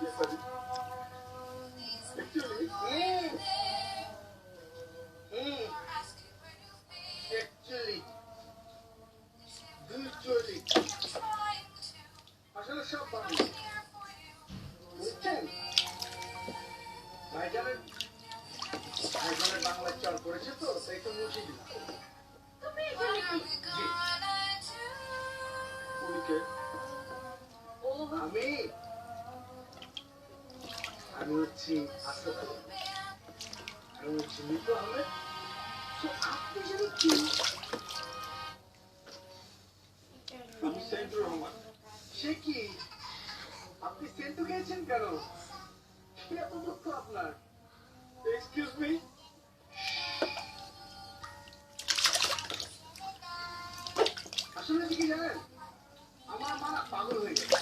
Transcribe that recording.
Sorry. Actually, actually, usually, আসলে সব পাবি বুঝছেন ভাইজানের ভাইজানের বাংলা চল করেছে তো তাই তো মুছে দিলাম তুমি এখানে কি জি উনিকে ও আমি হচ্ছি আসাদ আমি হচ্ছি মিতু আহমেদ তো আপনি যদি কি আমি সাইদুর রহমান সে কি আপনি সেন্টু খেয়েছেন কেন কি এত দুঃখ আপনার এক্সকিউজ মি আসলে কি জানেন আমার মা পাগল হয়ে গেছে